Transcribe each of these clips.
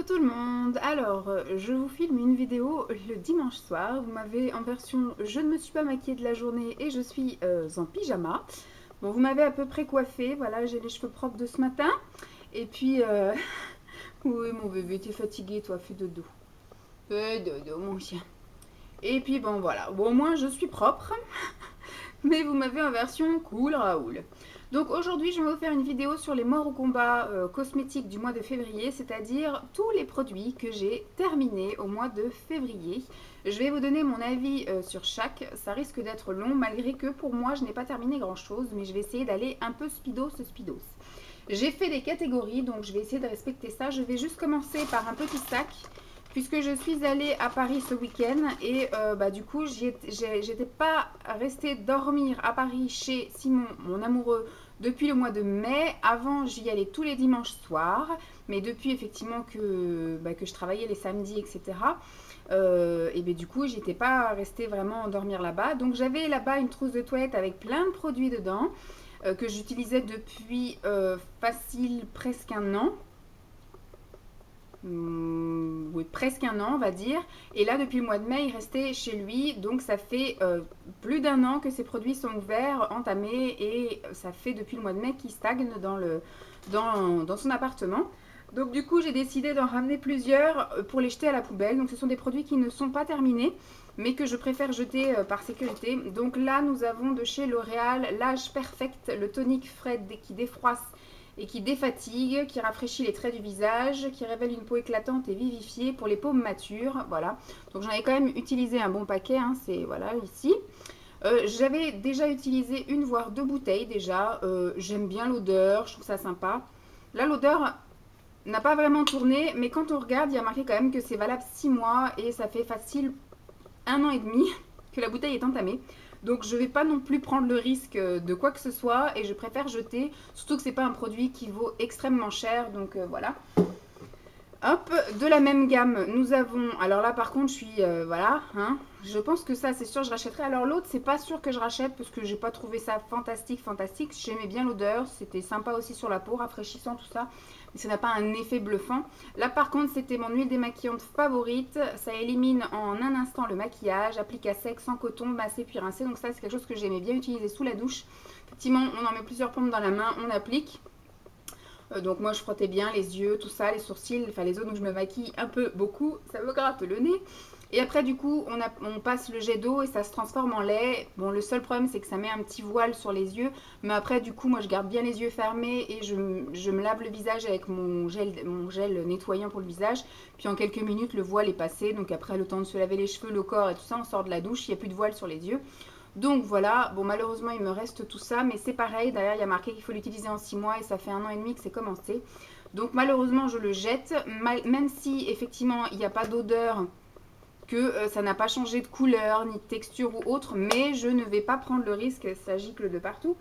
Coucou tout le monde. Alors, je vous filme une vidéo le dimanche soir. Vous m'avez en version je ne me suis pas maquillée de la journée et je suis en pyjama. Bon, vous m'avez à peu près coiffée. Voilà, j'ai les cheveux propres de ce matin. Et puis, oui, mon bébé, t'es fatigué, toi, fais dodo. Fais dodo, mon chien. Et puis, bon, voilà. Bon, au moins, je suis propre. Mais vous m'avez en version cool Raoul. Donc aujourd'hui, je vais vous faire une vidéo sur les morts au combat cosmétiques du mois de février, c'est-à-dire tous les produits que j'ai terminés au mois de février. Je vais vous donner mon avis sur chaque. Ça risque d'être long, malgré que pour moi, je n'ai pas terminé grand-chose, mais je vais essayer d'aller un peu speedos. J'ai fait des catégories, donc je vais essayer de respecter ça. Je vais juste commencer par un petit sac, puisque je suis allée à Paris ce week-end et du coup, j'étais pas restée dormir à Paris chez Simon, mon amoureux, depuis le mois de mai. Avant, j'y allais tous les dimanches soirs, mais depuis effectivement que je travaillais les samedis, etc. Du coup, j'étais pas restée vraiment dormir là-bas. Donc, j'avais là-bas une trousse de toilette avec plein de produits dedans que j'utilisais depuis facile presque un an. Oui, presque un an, on va dire. Et là, depuis le mois de mai, il restait chez lui. Donc, ça fait plus d'un an que ces produits sont ouverts, entamés. Et ça fait depuis le mois de mai qu'il stagne dans son appartement. Donc, du coup, j'ai décidé d'en ramener plusieurs pour les jeter à la poubelle. Donc, ce sont des produits qui ne sont pas terminés, mais que je préfère jeter par sécurité. Donc là, nous avons de chez L'Oréal l'Age Perfect, le tonique frais qui défroisse et qui défatigue, qui rafraîchit les traits du visage, qui révèle une peau éclatante et vivifiée pour les paumes matures. Voilà. Donc j'en ai quand même utilisé un bon paquet, hein, c'est voilà ici. J'avais déjà utilisé une voire deux bouteilles déjà. J'aime bien l'odeur, je trouve ça sympa. Là, l'odeur n'a pas vraiment tourné, mais quand on regarde, il y a marqué quand même que c'est valable 6 mois et ça fait facile un an et demi que la bouteille est entamée. Donc je ne vais pas non plus prendre le risque de quoi que ce soit et je préfère jeter, surtout que c'est pas un produit qui vaut extrêmement cher. Donc voilà. Hop, de la même gamme, nous avons. Alors là, par contre, je suis. Voilà, hein. Je pense que ça, c'est sûr, je rachèterai. Alors l'autre, c'est pas sûr que je rachète parce que j'ai pas trouvé ça fantastique. J'aimais bien l'odeur, c'était sympa aussi sur la peau, rafraîchissant, tout ça. Mais ça n'a pas un effet bluffant. Là, par contre, c'était mon huile démaquillante favorite. Ça élimine en un instant le maquillage, applique à sec, sans coton, massé puis rincé. Donc ça, c'est quelque chose que j'aimais bien utiliser sous la douche. Effectivement, on en met plusieurs pompes dans la main, on applique. Donc moi je frottais bien les yeux, tout ça, les sourcils, enfin les zones où je me maquille un peu beaucoup, ça me gratte le nez. Et après du coup on passe le jet d'eau et ça se transforme en lait. Bon, le seul problème c'est que ça met un petit voile sur les yeux, mais après du coup moi je garde bien les yeux fermés et je me lave le visage avec mon gel nettoyant pour le visage. Puis en quelques minutes le voile est passé, donc après le temps de se laver les cheveux, le corps et tout ça, on sort de la douche, il n'y a plus de voile sur les yeux. Donc voilà, bon malheureusement il me reste tout ça, mais c'est pareil, derrière il y a marqué qu'il faut l'utiliser en 6 mois et ça fait un an et demi que c'est commencé. Donc malheureusement je le jette, même si effectivement il n'y a pas d'odeur, que ça n'a pas changé de couleur, ni de texture ou autre, mais je ne vais pas prendre le risque, ça gicle de partout.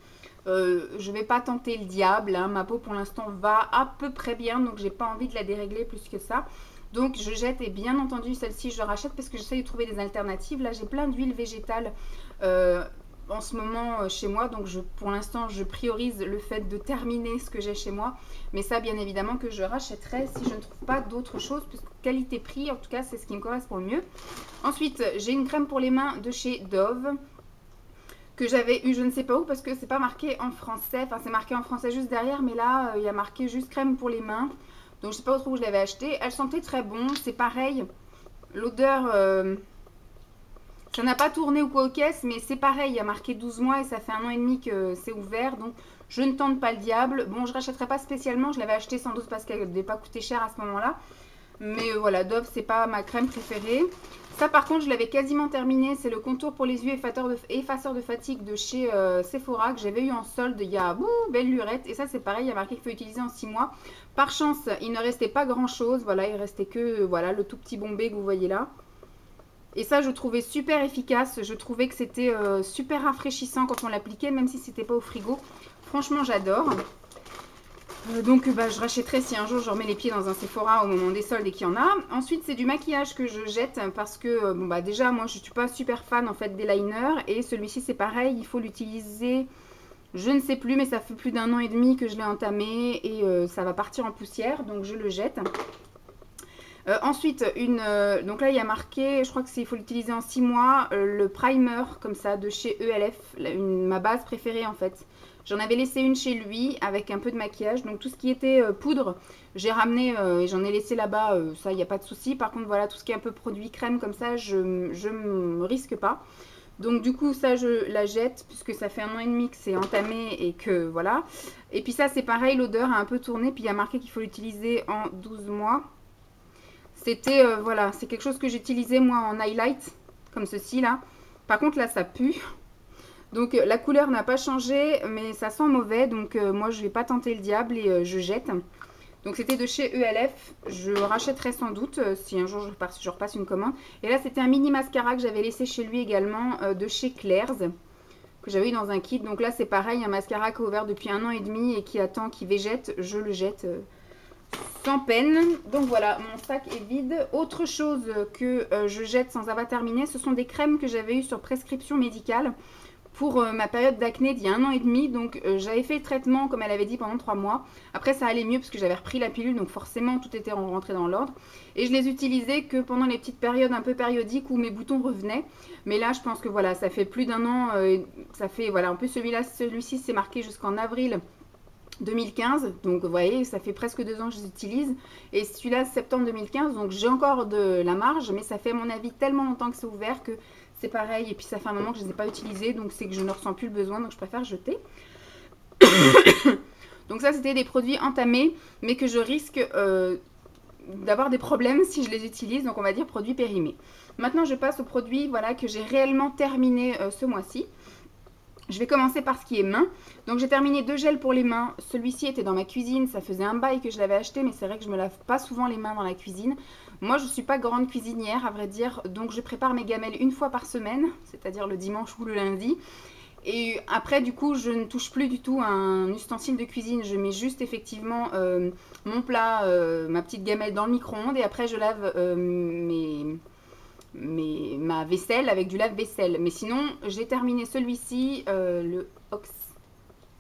Je ne vais pas tenter le diable, hein. Ma peau pour l'instant va à peu près bien, donc j'ai pas envie de la dérégler plus que ça. Donc je jette et bien entendu celle-ci je rachète parce que j'essaie de trouver des alternatives. Là j'ai plein d'huiles végétales en ce moment chez moi, donc pour l'instant je priorise le fait de terminer ce que j'ai chez moi. Mais ça bien évidemment que je rachèterai si je ne trouve pas d'autre chose, puisque qualité-prix en tout cas c'est ce qui me correspond le mieux. Ensuite j'ai une crème pour les mains de chez Dove que j'avais eu je ne sais pas où parce que c'est pas marqué en français, enfin c'est marqué en français juste derrière, mais là il y a marqué juste crème pour les main. Donc je sais pas où je l'avais acheté. Elle sentait très bon, c'est pareil. L'odeur, ça n'a pas tourné ou quoi aux caisses, mais c'est pareil. Il y a marqué 12 mois et ça fait un an et demi que c'est ouvert. Donc je ne tente pas le diable. Bon, je rachèterai pas spécialement. Je l'avais acheté sans doute parce qu'elle ne devait pas coûter cher à ce moment-là. Mais voilà, Dove, c'est pas ma crème préférée. Ça, par contre, je l'avais quasiment terminé. C'est le contour pour les yeux effaceur de fatigue de chez Sephora que j'avais eu en solde il y a belle lurette. Et ça, c'est pareil, il y a marqué qu'il faut utiliser en 6 mois. Par chance, il ne restait pas grand-chose. Voilà, il restait que voilà, le tout petit bombé que vous voyez là. Et ça, je trouvais super efficace. Je trouvais que c'était super rafraîchissant quand on l'appliquait, même si c'était pas au frigo. Franchement, j'adore. Donc je rachèterai si un jour je remets les pieds dans un Sephora au moment des soldes et qu'il y en a. Ensuite c'est du maquillage que je jette parce que déjà moi je suis pas super fan en fait des liners et celui-ci c'est pareil, il faut l'utiliser, je ne sais plus, mais ça fait plus d'un an et demi que je l'ai entamé et ça va partir en poussière, donc je le jette. Ensuite, donc là, il y a marqué, je crois que il faut l'utiliser en 6 mois, le primer, comme ça, de chez ELF, ma base préférée en fait. J'en avais laissé une chez lui avec un peu de maquillage. Donc tout ce qui était poudre, j'ai ramené et j'en ai laissé là-bas. Ça, il n'y a pas de souci. Par contre, voilà, tout ce qui est un peu produit crème comme ça, je me risque pas. Donc du coup, ça, je la jette puisque ça fait 1 an et demi que c'est entamé et que voilà. Et puis ça, c'est pareil, l'odeur a un peu tourné. Puis il y a marqué qu'il faut l'utiliser en 12 mois. C'était, voilà, c'est quelque chose que j'utilisais moi en highlight, comme ceci là. Par contre, là, ça pue. Donc la couleur n'a pas changé, mais ça sent mauvais. Donc moi, je vais pas tenter le diable et je jette. Donc c'était de chez ELF. Je rachèterai sans doute si un jour je repasse une commande. Et là, c'était un mini mascara que j'avais laissé chez lui également de chez Claire's, que j'avais eu dans un kit. Donc là, c'est pareil, un mascara qui est ouvert depuis 1 an et demi et qui attend, qui végète. Je le jette sans peine. Donc voilà, mon sac est vide. Autre chose que je jette sans avoir terminé, ce sont des crèmes que j'avais eues sur prescription médicale pour ma période d'acné d'il y a 1 an et demi. Donc j'avais fait le traitement comme elle avait dit pendant 3 mois. Après ça allait mieux parce que j'avais repris la pilule, donc forcément tout était rentré dans l'ordre. Et je les utilisais que pendant les petites périodes un peu périodiques où mes boutons revenaient. Mais là je pense que voilà, ça fait plus d'1 an. Ça fait voilà, en plus celui-ci c'est marqué jusqu'en avril 2015, donc vous voyez, ça fait presque 2 ans que je les utilise. Et celui-là, septembre 2015, donc j'ai encore de la marge, mais ça fait à mon avis tellement longtemps que c'est ouvert que c'est pareil. Et puis ça fait un moment que je ne les ai pas utilisés, donc c'est que je ne ressens plus le besoin, donc je préfère jeter. Donc ça, c'était des produits entamés, mais que je risque d'avoir des problèmes si je les utilise, donc on va dire produits périmés. Maintenant, je passe aux produits voilà, que j'ai réellement terminé ce mois-ci. Je vais commencer par ce qui est main. Donc j'ai terminé 2 gels pour les mains. Celui-ci était dans ma cuisine. Ça faisait un bail que je l'avais acheté, mais c'est vrai que je me lave pas souvent les mains dans la cuisine. Moi, je ne suis pas grande cuisinière, à vrai dire. Donc je prépare mes gamelles une fois par semaine, c'est-à-dire le dimanche ou le lundi. Et après, du coup, je ne touche plus du tout à un ustensile de cuisine. Je mets juste effectivement mon plat, ma petite gamelle dans le micro-ondes. Et après, je lave ma vaisselle avec du lave-vaisselle. Mais sinon, j'ai terminé celui-ci, le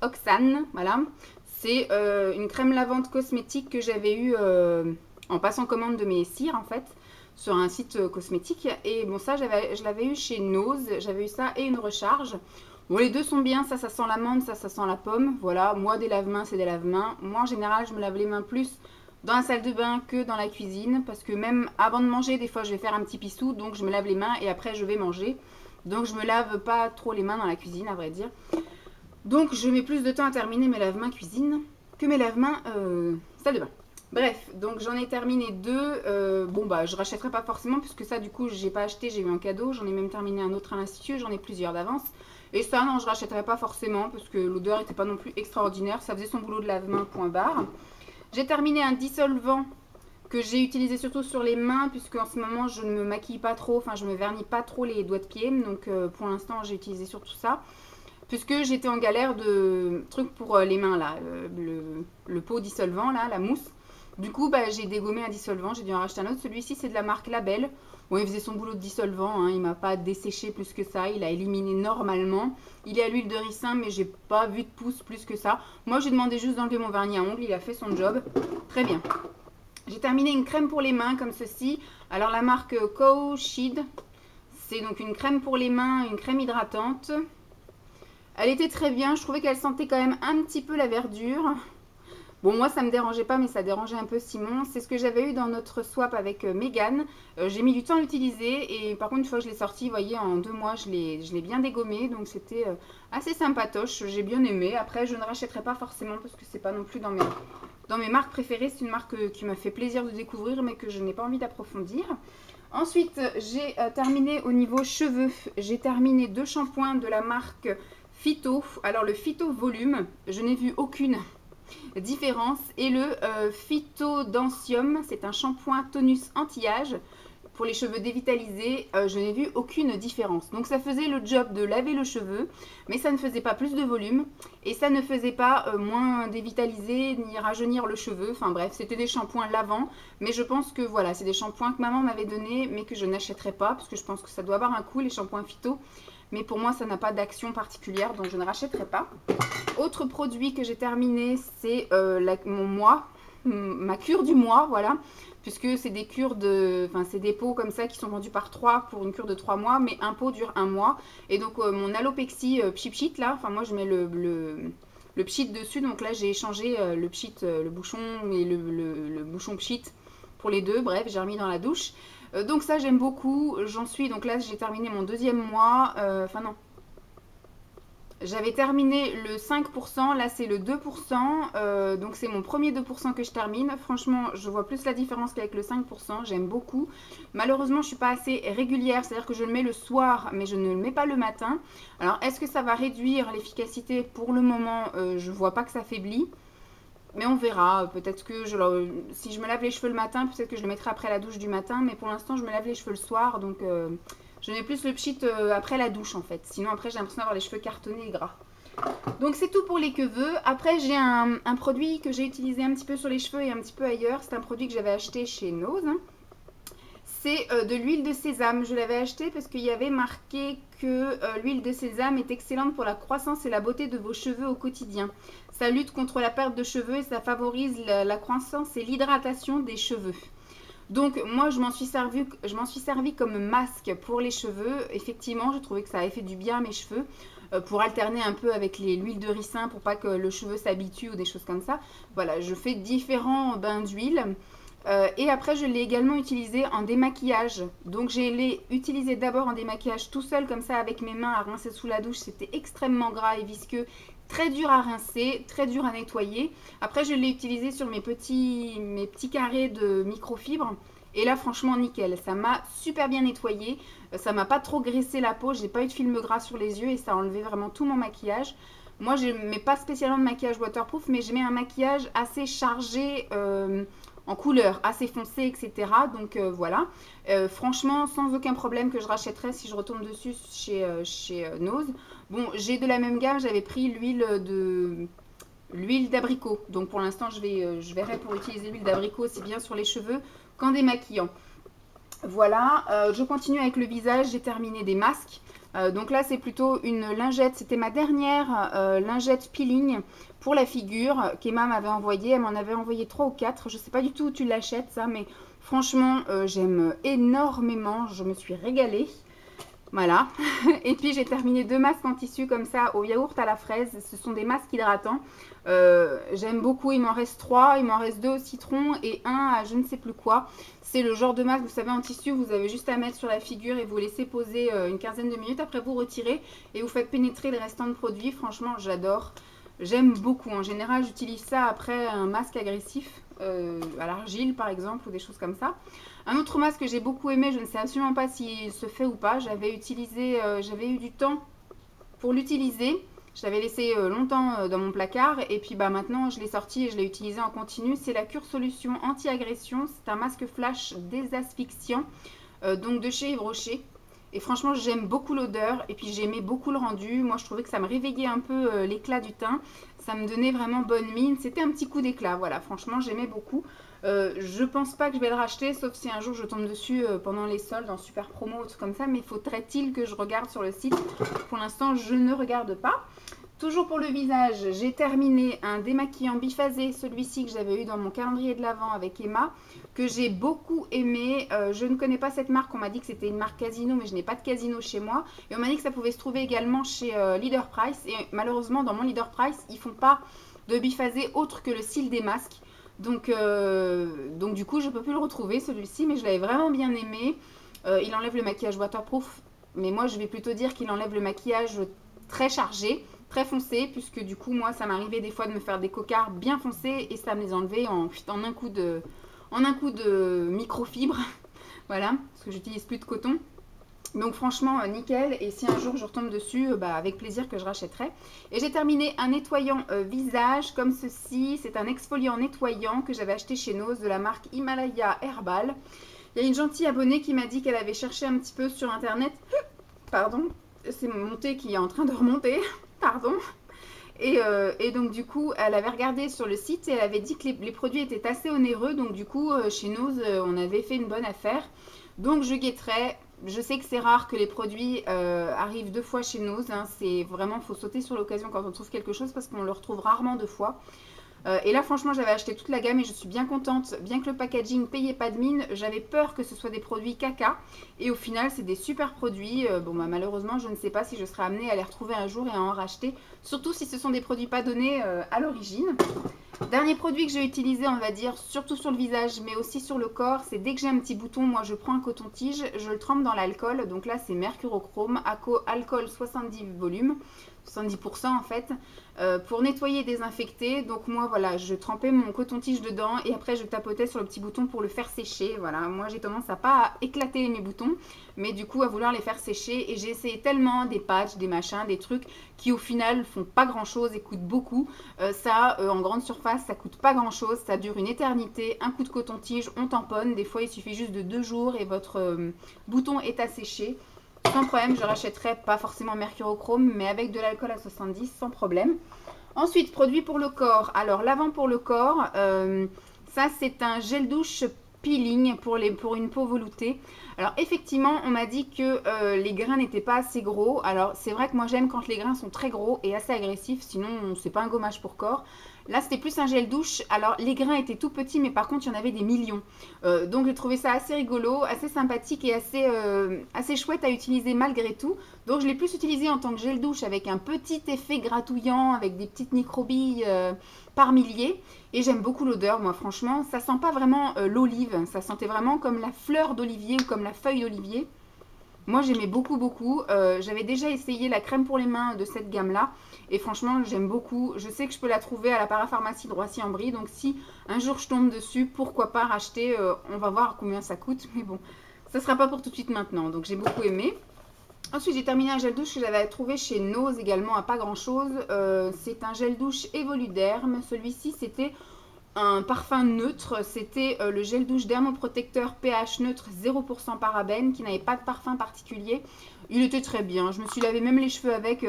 Oxane, voilà. C'est une crème lavante cosmétique que j'avais eu en passant commande de mes cires, en fait, sur un site cosmétique. Et bon, ça, je l'avais eu chez Nose. J'avais eu ça et une recharge. Bon, les deux sont bien. Ça sent l'amande, ça sent la pomme. Voilà, moi, des lave-mains, c'est des lave-mains. Moi, en général, je me lave les mains plus dans la salle de bain que dans la cuisine, parce que même avant de manger, des fois je vais faire un petit pissou, donc je me lave les mains et après je vais manger. Donc je me lave pas trop les mains dans la cuisine, à vrai dire. Donc je mets plus de temps à terminer mes lave-mains cuisine que mes lave-mains salle de bain. Bref, donc j'en ai terminé 2. Bon bah je rachèterai pas forcément puisque ça du coup j'ai pas acheté, j'ai eu un cadeau. J'en ai même terminé un autre à l'institut, j'en ai plusieurs d'avance. Et ça non, je rachèterai pas forcément parce que l'odeur était pas non plus extraordinaire. Ça faisait son boulot de lave-main, point barre. J'ai terminé un dissolvant que j'ai utilisé surtout sur les mains puisque en ce moment je ne me maquille pas trop, enfin je me vernis pas trop les doigts de pied. Donc pour l'instant j'ai utilisé surtout ça. Puisque j'étais en galère de trucs pour les mains là, le pot dissolvant là, la mousse. Du coup bah, j'ai dégommé un dissolvant, j'ai dû en racheter un autre. Celui-ci c'est de la marque Label. Bon, il faisait son boulot de dissolvant, hein. Il m'a pas desséché plus que ça, il a éliminé normalement. Il est à l'huile de ricin, mais j'ai pas vu de pouce plus que ça. Moi, j'ai demandé juste d'enlever mon vernis à ongles, il a fait son job. Très bien. J'ai terminé une crème pour les mains comme ceci. Alors, la marque Cowshed, c'est donc une crème pour les mains, une crème hydratante. Elle était très bien, je trouvais qu'elle sentait quand même un petit peu la verdure. Bon, moi, ça me dérangeait pas, mais ça dérangeait un peu Simon. C'est ce que j'avais eu dans notre swap avec Mégane. J'ai mis du temps à l'utiliser. Et par contre, une fois que je l'ai sorti, vous voyez, en 2 mois, je l'ai bien dégommé. Donc, c'était assez sympatoche. J'ai bien aimé. Après, je ne rachèterai pas forcément parce que c'est pas non plus dans mes marques préférées. C'est une marque qui m'a fait plaisir de découvrir, mais que je n'ai pas envie d'approfondir. Ensuite, j'ai terminé au niveau cheveux. J'ai terminé 2 shampoings de la marque Phyto. Alors, le Phyto Volume, je n'ai vu aucune différence. Et le Phytodensium, c'est un shampoing tonus anti-âge pour les cheveux dévitalisés. Je n'ai vu aucune différence. Donc ça faisait le job de laver le cheveu, mais ça ne faisait pas plus de volume et ça ne faisait pas moins dévitaliser ni rajeunir le cheveu. Enfin bref, c'était des shampoings lavants, mais je pense que voilà, c'est des shampoings que maman m'avait donné mais que je n'achèterai pas parce que je pense que ça doit avoir un coût, les shampoings phyto. Mais pour moi, ça n'a pas d'action particulière, donc je ne rachèterai pas. Autre produit que j'ai terminé, c'est mon mois. ma cure du mois, voilà. Puisque c'est des cures enfin c'est des pots comme ça qui sont vendus par 3 pour une cure de 3 mois, mais un pot dure un mois. Et donc mon Alopexy Pchit Pchit là, enfin moi je mets le pchit dessus, donc là j'ai échangé le pchit, le bouchon et le bouchon pchit pour les deux, bref j'ai remis dans la douche. Donc ça j'aime beaucoup, j'en suis, donc là j'ai terminé mon deuxième mois, enfin non, j'avais terminé le 5%, là c'est le 2%, donc c'est mon premier 2% que je termine. Franchement, je vois plus la différence qu'avec le 5%, j'aime beaucoup. Malheureusement, je ne suis pas assez régulière, c'est-à-dire que je le mets le soir, mais je ne le mets pas le matin. Alors, est-ce que ça va réduire l'efficacité? Pour le moment, je ne vois pas que ça faiblit. Mais on verra, peut-être que si je me lave les cheveux le matin, peut-être que je le mettrai après la douche du matin, mais pour l'instant je me lave les cheveux le soir, donc je mets plus le pchit après la douche en fait. Sinon après j'ai l'impression d'avoir les cheveux cartonnés et gras. Donc c'est tout pour les cheveux. Après j'ai un produit que j'ai utilisé un petit peu sur les cheveux et un petit peu ailleurs. C'est un produit que j'avais acheté chez Nose. C'est de l'huile de sésame. Je l'avais acheté parce qu'il y avait marqué que l'huile de sésame est excellente pour la croissance et la beauté de vos cheveux au quotidien. Ça lutte contre la perte de cheveux et ça favorise la croissance et l'hydratation des cheveux. Donc moi je m'en suis servi comme masque pour les cheveux. Effectivement, je trouvais que ça avait fait du bien à mes cheveux pour alterner un peu avec l'huile de ricin pour pas que le cheveu s'habitue ou des choses comme ça. Voilà, je fais différents bains d'huile. Et après, je l'ai également utilisé en démaquillage. Donc, je l'ai utilisé d'abord en démaquillage tout seul, comme ça, avec mes mains à rincer sous la douche. C'était extrêmement gras et visqueux, très dur à rincer, très dur à nettoyer. Après, je l'ai utilisé sur mes petits carrés de microfibre. Et là, franchement, nickel. Ça m'a super bien nettoyé. Ça m'a pas trop graissé la peau. J'ai pas eu de film gras sur les yeux et ça a enlevé vraiment tout mon maquillage. Moi, je ne mets pas spécialement de maquillage waterproof, mais je mets un maquillage assez chargé en couleur, assez foncé, etc. Donc voilà. Franchement, sans aucun problème que je rachèterais si je retombe dessus chez Nose. Bon, j'ai de la même gamme, j'avais pris l'huile d'abricot. Donc pour l'instant, je verrai pour utiliser l'huile d'abricot aussi bien sur les cheveux qu'en démaquillant. Voilà, je continue avec le visage, j'ai terminé des masques. Donc là, c'est plutôt une lingette. C'était ma dernière lingette peeling pour la figure qu'Emma m'avait envoyée. Elle m'en avait envoyé 3 ou 4. Je ne sais pas du tout où tu l'achètes, ça, mais franchement, j'aime énormément. Je me suis régalée. Voilà. Et puis, j'ai terminé 2 masques en tissu comme ça au yaourt à la fraise. Ce sont des masques hydratants. J'aime beaucoup. Il m'en reste 3. Il m'en reste 2 au citron et 1 à je ne sais plus quoi. C'est le genre de masque, vous savez, en tissu, vous avez juste à mettre sur la figure et vous laissez poser une quinzaine de minutes. Après, vous retirez et vous faites pénétrer les restants de produits. Franchement, j'adore. J'aime beaucoup. En général, j'utilise ça après un masque agressif, à l'argile par exemple, ou des choses comme ça. Un autre masque que j'ai beaucoup aimé, je ne sais absolument pas s'il se fait ou pas. J'avais eu du temps pour l'utiliser. Je l'avais laissé longtemps dans mon placard et puis maintenant je l'ai sorti et je l'ai utilisé en continu. C'est la Cure Solution Anti-Agression. C'est un masque flash désasphyxiant donc de chez Yves Rocher. Et franchement, j'aime beaucoup l'odeur et puis j'aimais beaucoup le rendu. Moi, je trouvais que ça me réveillait un peu l'éclat du teint. Ça me donnait vraiment bonne mine. C'était un petit coup d'éclat. Voilà, franchement, j'aimais beaucoup. Je pense pas que je vais le racheter, sauf si un jour je tombe dessus pendant les soldes en super promo ou truc comme ça. Mais faudrait-il que je regarde sur le site? Pour l'instant, je ne regarde pas. Toujours pour le visage, j'ai terminé un démaquillant biphasé, celui-ci que j'avais eu dans mon calendrier de l'Avent avec Emma, que j'ai beaucoup aimé. Je ne connais pas cette marque, on m'a dit que c'était une marque Casino, mais je n'ai pas de Casino chez moi. Et on m'a dit que ça pouvait se trouver également chez Leader Price. Et malheureusement, dans mon Leader Price, ils font pas de biphasé autre que le cil des masques. Donc du coup, je ne peux plus le retrouver celui-ci, mais je l'avais vraiment bien aimé. Il enlève le maquillage waterproof, mais moi je vais plutôt dire qu'il enlève le maquillage très chargé, très foncé, puisque du coup moi ça m'arrivait des fois de me faire des cocards bien foncés et ça me les enlevait en un coup de microfibre. Voilà, parce que j'utilise plus de coton. Donc franchement nickel, et si un jour je retombe dessus, avec plaisir que je rachèterai. Et j'ai terminé un nettoyant visage comme ceci. C'est un exfoliant nettoyant que j'avais acheté chez Nose de la marque Himalaya Herbal. Il y a une gentille abonnée qui m'a dit qu'elle avait cherché un petit peu sur internet. Pardon, c'est mon thé qui est en train de remonter. Pardon. Et donc du coup, elle avait regardé sur le site et elle avait dit que les produits étaient assez onéreux. Donc du coup, chez Nose, on avait fait une bonne affaire. Donc je guetterai. Je sais que c'est rare que les produits arrivent 2 fois chez Nose. Hein. C'est vraiment, faut sauter sur l'occasion quand on trouve quelque chose parce qu'on le retrouve rarement 2 fois. Et là, franchement, j'avais acheté toute la gamme et je suis bien contente. Bien que le packaging payait pas de mine, j'avais peur que ce soit des produits caca. Et au final, c'est des super produits. Bon, bah, malheureusement, je ne sais pas si je serai amenée à les retrouver un jour et à en racheter. Surtout si ce sont des produits pas donnés à l'origine. Dernier produit que j'ai utilisé, on va dire, surtout sur le visage, mais aussi sur le corps, c'est dès que j'ai un petit bouton, moi je prends un coton-tige, je le trempe dans l'alcool. Donc là, c'est mercurochrome, alcool 70 volumes, 70% en fait, pour nettoyer et désinfecter. Donc moi, voilà, je trempais mon coton-tige dedans et après je tapotais sur le petit bouton pour le faire sécher. Voilà, moi j'ai tendance à pas éclater mes boutons, mais du coup à vouloir les faire sécher. Et j'ai essayé tellement des patchs, des machins, des trucs qui au final font pas grand chose et coûtent beaucoup. En grande surface, ça coûte pas grand chose, ça dure une éternité. Un coup de coton-tige, on tamponne. Des fois, il suffit juste de 2 jours et votre bouton est asséché. Sans problème, je rachèterai pas forcément mercurochrome, mais avec de l'alcool à 70, sans problème. Ensuite, produit pour le corps. Alors, l'avant pour le corps, ça c'est un gel douche peeling pour une peau veloutée. Alors effectivement, on m'a dit que les grains n'étaient pas assez gros. Alors c'est vrai que moi j'aime quand les grains sont très gros et assez agressifs, sinon c'est pas un gommage pour corps. Là c'était plus un gel douche. Alors les grains étaient tout petits, mais par contre il y en avait des millions. Donc j'ai trouvé ça assez rigolo, assez sympathique et assez chouette à utiliser malgré tout. Donc je l'ai plus utilisé en tant que gel douche avec un petit effet gratouillant, avec des petites microbilles par milliers. Et j'aime beaucoup l'odeur, moi franchement. Ça sent pas vraiment l'olive, ça sentait vraiment comme la fleur d'olivier ou comme la feuille d'olivier. Moi j'aimais beaucoup beaucoup. J'avais déjà essayé la crème pour les mains de cette gamme-là. Et franchement j'aime beaucoup. Je sais que je peux la trouver à la parapharmacie de Roissy-en-Brie. Donc si un jour je tombe dessus, pourquoi pas racheter. On va voir combien ça coûte. Mais bon, ça sera pas pour tout de suite maintenant. Donc j'ai beaucoup aimé. Ensuite, j'ai terminé un gel douche que j'avais trouvé chez Nose également à pas grand chose. C'est un gel douche Evoluderm. Celui-ci, c'était un parfum neutre. C'était le gel douche dermoprotecteur pH neutre 0% parabène qui n'avait pas de parfum particulier. Il était très bien. Je me suis lavé même les cheveux avec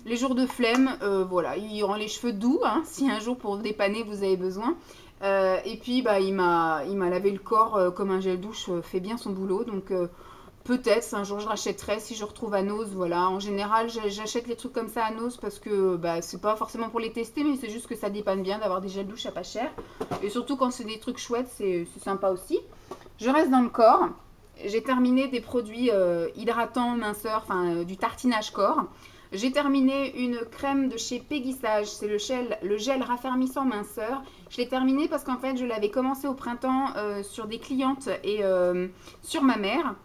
les jours de flemme. Voilà, il rend les cheveux doux hein, si un jour pour dépanner vous avez besoin. Et puis, bah, il m'a lavé le corps comme un gel douche fait bien son boulot. Donc, peut-être un jour je rachèterai si je retrouve à Nose. Voilà, en général j'achète les trucs comme ça à Nose parce que bah, c'est pas forcément pour les tester, mais c'est juste que ça dépanne bien d'avoir des gels douche à pas cher. Et surtout quand c'est des trucs chouettes, c'est sympa aussi. Je reste dans le corps. J'ai terminé des produits hydratants, minceurs, enfin du tartinage corps. J'ai terminé une crème de chez Peggy Sage, c'est le gel raffermissant minceur. Je l'ai terminé parce qu'en fait je l'avais commencé au printemps sur des clientes et sur ma mère.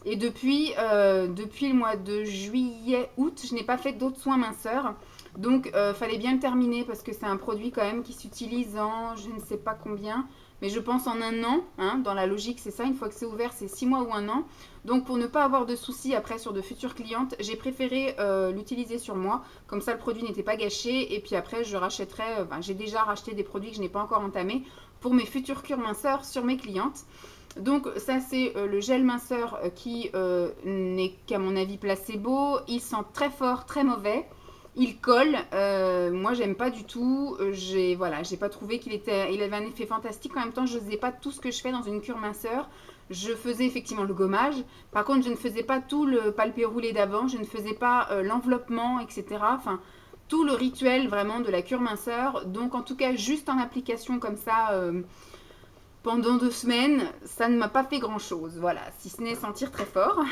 Et depuis le mois de juillet, août, je n'ai pas fait d'autres soins minceurs. Donc, fallait bien le terminer parce que c'est un produit quand même qui s'utilise en je ne sais pas combien, mais je pense en un an. Hein, dans la logique, c'est ça. Une fois que c'est ouvert, c'est 6 mois ou un an. Donc, pour ne pas avoir de soucis après sur de futures clientes, j'ai préféré l'utiliser sur moi. Comme ça, le produit n'était pas gâché. Et puis après, je rachèterai. J'ai déjà racheté des produits que je n'ai pas encore entamés pour mes futures cures minceurs sur mes clientes. Donc ça c'est le gel minceur qui n'est qu'à mon avis placebo. Il sent très fort, très mauvais. Il colle. Moi j'aime pas du tout. J'ai pas trouvé il avait un effet fantastique. En même temps je faisais pas tout ce que je fais dans une cure minceur. Je faisais effectivement le gommage. Par contre je ne faisais pas tout le palpé roulé d'avant. Je ne faisais pas l'enveloppement, etc. Enfin tout le rituel vraiment de la cure minceur. Donc en tout cas juste en application comme ça. Pendant 2 semaines, ça ne m'a pas fait grand chose, voilà, si ce n'est sentir très fort.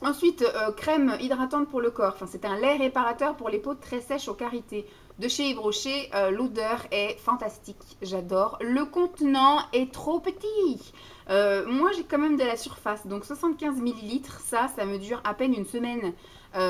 Ensuite, crème hydratante pour le corps. Enfin, c'est un lait réparateur pour les peaux très sèches aux carités. De chez Yves Rocher, l'odeur est fantastique. J'adore. Le contenant est trop petit. Moi, j'ai quand même de la surface. Donc, 75 ml, ça me dure à peine une semaine.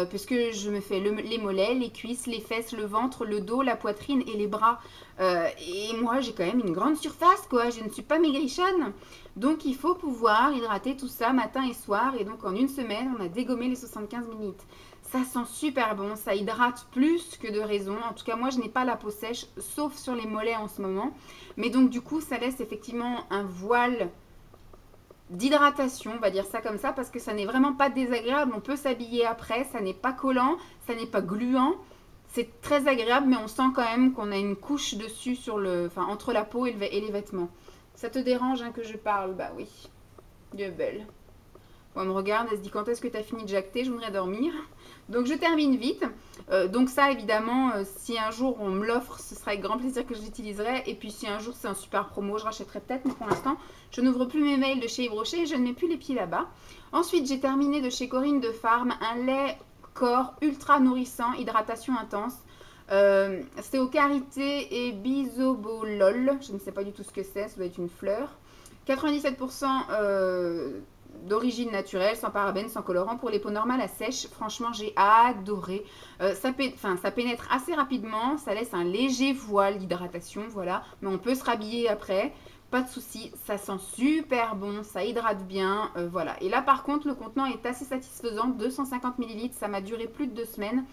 Puisque je me fais les mollets, les cuisses, les fesses, le ventre, le dos, la poitrine et les bras. Et moi, j'ai quand même une grande surface, quoi. Je ne suis pas maigrichonne. Donc, il faut pouvoir hydrater tout ça matin et soir. Et donc, en une semaine, on a dégommé les 75 minutes. Ça sent super bon. Ça hydrate plus que de raison. En tout cas, moi, je n'ai pas la peau sèche, sauf sur les mollets en ce moment. Mais donc, du coup, ça laisse effectivement un voile d'hydratation, on va dire ça comme ça, parce que ça n'est vraiment pas désagréable. On peut s'habiller après. Ça n'est pas collant. Ça n'est pas gluant. C'est très agréable, mais on sent quand même qu'on a une couche dessus entre la peau et les vêtements. Ça te dérange hein, que je parle? Bah oui, Dieu belle. Bon, elle me regarde, elle se dit quand est-ce que tu as fini de jacter, je voudrais dormir. Donc je termine vite. Donc ça évidemment, si un jour on me l'offre, ce sera avec grand plaisir que je l'utiliserai. Et puis si un jour c'est un super promo, je rachèterai peut-être, mais pour l'instant, je n'ouvre plus mes mails de chez Yves Rocher et je ne mets plus les pieds là-bas. Ensuite, j'ai terminé de chez Corinne de Farm un lait corps ultra nourrissant, hydratation intense. C'était au karité et bisobolol, je ne sais pas du tout ce que c'est, ça doit être une fleur. 97% d'origine naturelle, sans parabènes, sans colorant, pour les peaux normales à sèche. Franchement, j'ai adoré. Ça pénètre assez rapidement, ça laisse un léger voile d'hydratation, voilà. Mais on peut se rhabiller après, pas de souci. Ça sent super bon, ça hydrate bien, voilà. Et là, par contre, le contenant est assez satisfaisant, 250 ml, ça m'a duré plus de 2 semaines.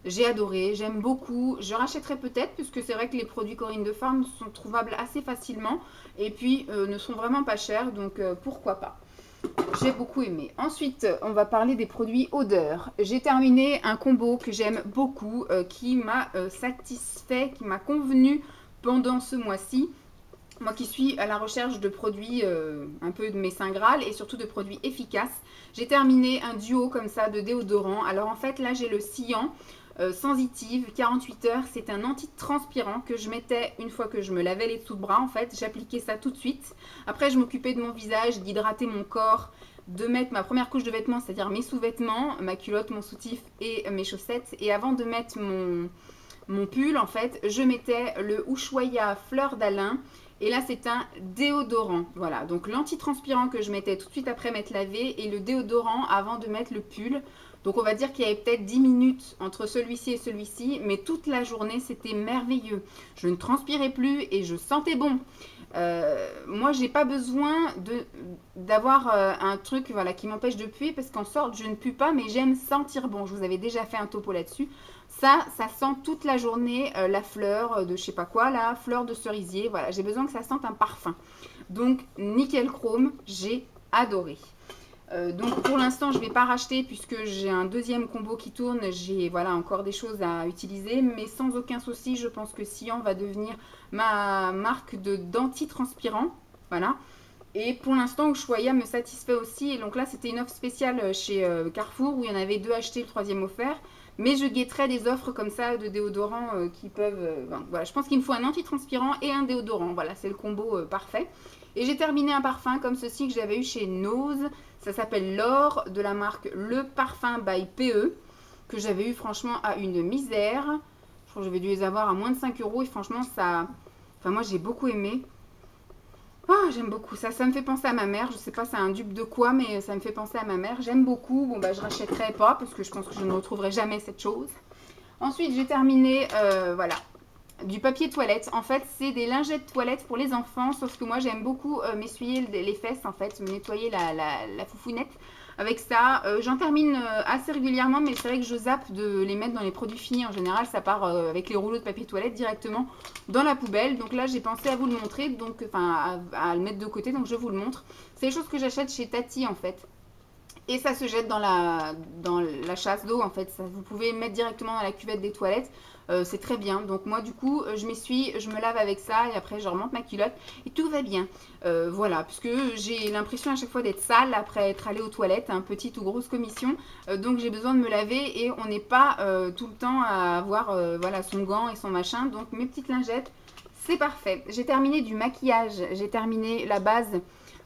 J'ai adoré, j'aime beaucoup. Je rachèterai peut-être, puisque c'est vrai que les produits Corinne de Farm sont trouvables assez facilement et puis ne sont vraiment pas chers, donc pourquoi pas. J'ai beaucoup aimé. Ensuite, on va parler des produits odeur. J'ai terminé un combo que j'aime beaucoup, qui m'a satisfait, qui m'a convenu pendant ce mois-ci. Moi qui suis à la recherche de produits un peu de mes saints Graal et surtout de produits efficaces, j'ai terminé un duo comme ça de déodorant. Alors en fait là j'ai le Cyan sensitive 48 heures, c'est un antitranspirant que je mettais une fois que je me lavais les dessous de bras en fait, j'appliquais ça tout de suite. Après je m'occupais de mon visage, d'hydrater mon corps, de mettre ma première couche de vêtements, c'est-à-dire mes sous-vêtements, ma culotte, mon soutif et mes chaussettes. Et avant de mettre mon pull en fait, je mettais le Ushuaïa fleur d'Alain. Et là, c'est un déodorant. Voilà, donc l'antitranspirant que je mettais tout de suite après m'être lavé et le déodorant avant de mettre le pull. Donc on va dire qu'il y avait peut-être 10 minutes entre celui-ci et celui-ci, mais toute la journée, c'était merveilleux. Je ne transpirais plus et je sentais bon. Moi, j'ai pas besoin d'avoir un truc voilà, qui m'empêche de puer parce qu'en sorte, je ne pue pas, mais j'aime sentir bon. Je vous avais déjà fait un topo là-dessus. Ça sent toute la journée la fleur de je sais pas quoi, la fleur de cerisier. Voilà, j'ai besoin que ça sente un parfum. Donc, nickel chrome, j'ai adoré. Donc pour l'instant je ne vais pas racheter puisque j'ai un deuxième combo qui tourne, j'ai voilà, encore des choses à utiliser, mais sans aucun souci je pense que Cyan va devenir ma marque d'antitranspirant, voilà. Et pour l'instant Ushuaïa me satisfait aussi, et donc là c'était une offre spéciale chez Carrefour où il y en avait 2 achetés, le 3e offert, mais je guetterai des offres comme ça de déodorants qui peuvent, voilà, je pense qu'il me faut un antitranspirant et un déodorant, voilà c'est le combo parfait. Et j'ai terminé un parfum comme ceci que j'avais eu chez Nose. Ça s'appelle l'Or de la marque Le Parfum by PE. Que j'avais eu franchement à une misère. Je crois que j'avais dû les avoir à moins de 5 € et franchement ça... Enfin moi j'ai beaucoup aimé. Oh, j'aime beaucoup ça. Ça me fait penser à ma mère. Je sais pas c'est un dupe de quoi mais ça me fait penser à ma mère. J'aime beaucoup. Bon bah je rachèterai pas parce que je pense que je ne retrouverai jamais cette chose. Ensuite j'ai terminé voilà. Du papier toilette, en fait c'est des lingettes toilettes pour les enfants, sauf que moi j'aime beaucoup m'essuyer les fesses en fait, me nettoyer la foufounette avec ça. J'en termine assez régulièrement, mais c'est vrai que je zappe de les mettre dans les produits finis. En général ça part avec les rouleaux de papier toilette directement dans la poubelle. Donc là j'ai pensé à vous le montrer, donc enfin à le mettre de côté, donc je vous le montre. C'est les choses que j'achète chez Tati en fait. Et ça se jette dans la chasse d'eau en fait. Ça, vous pouvez mettre directement dans la cuvette des toilettes. C'est très bien. Donc moi du coup je m'essuie, je me lave avec ça et après je remonte ma culotte et tout va bien. Voilà, puisque j'ai l'impression à chaque fois d'être sale après être allée aux toilettes, hein, petite ou grosse commission. Donc j'ai besoin de me laver et on n'est pas tout le temps à avoir voilà, son gant et son machin. Donc mes petites lingettes, c'est parfait. J'ai terminé du maquillage, j'ai terminé la base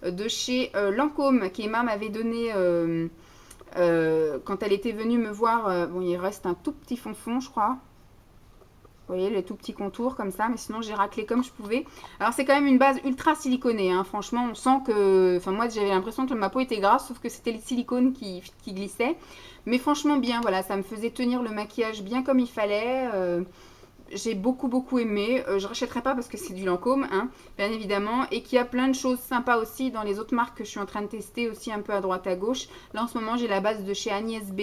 de chez Lancôme qu'Emma m'avait donné quand elle était venue me voir. Bon, il reste un tout petit fond je crois. Vous voyez les tout petits contours comme ça, mais sinon j'ai raclé comme je pouvais. Alors c'est quand même une base ultra siliconée, hein. Franchement on sent que... Enfin moi j'avais l'impression que ma peau était grasse, sauf que c'était le silicone qui glissait. Mais franchement bien, voilà, ça me faisait tenir le maquillage bien comme il fallait. J'ai beaucoup aimé. Je rachèterai pas parce que c'est du Lancôme, hein, bien évidemment. Et qu'il y a plein de choses sympas aussi dans les autres marques que je suis en train de tester aussi un peu à droite à gauche. Là en ce moment j'ai la base de chez Agnès B.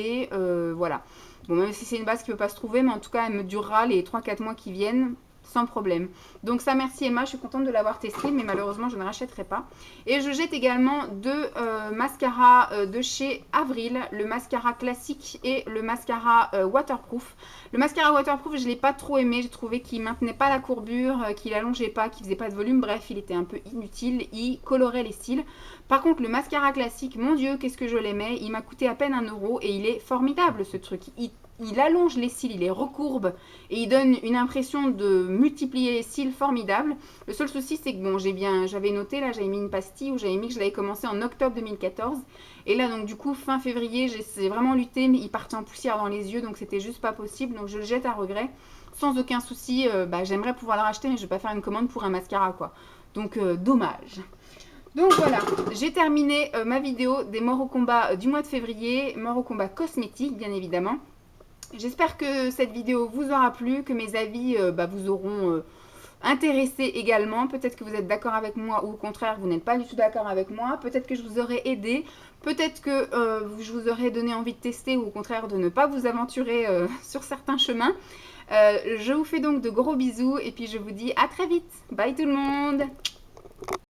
Voilà. Bon, même si c'est une base qui ne peut pas se trouver, mais en tout cas, elle me durera les 3-4 mois qui viennent sans problème. Donc ça, merci Emma, je suis contente de l'avoir testé, mais malheureusement je ne rachèterai pas. Et je jette également deux mascaras de chez Avril, le mascara classique et le mascara waterproof. Le mascara waterproof, je ne l'ai pas trop aimé, j'ai trouvé qu'il maintenait pas la courbure, qu'il allongeait pas, qu'il faisait pas de volume, bref, il était un peu inutile, il colorait les cils. Par contre, le mascara classique, mon Dieu, qu'est-ce que je l'aimais, il m'a coûté à peine 1 € et il est formidable ce truc. Il allonge les cils, il les recourbe et il donne une impression de multiplier les cils formidable. Le seul souci, c'est que bon, j'avais noté, là, j'avais mis une pastille où j'avais mis que je l'avais commencé en octobre 2014. Et là, donc du coup, fin février, j'ai vraiment lutté, mais il partait en poussière dans les yeux, donc c'était juste pas possible. Donc je le jette à regret, sans aucun souci. J'aimerais pouvoir le racheter, mais je vais pas faire une commande pour un mascara, quoi. Donc dommage. Donc voilà, j'ai terminé ma vidéo des morts au combat du mois de février, morts au combat cosmétiques, bien évidemment. J'espère que cette vidéo vous aura plu, que mes avis vous auront intéressé également. Peut-être que vous êtes d'accord avec moi ou au contraire, vous n'êtes pas du tout d'accord avec moi. Peut-être que je vous aurais aidé. Peut-être que je vous aurais donné envie de tester ou au contraire de ne pas vous aventurer sur certains chemins. Je vous fais donc de gros bisous et puis je vous dis à très vite. Bye tout le monde!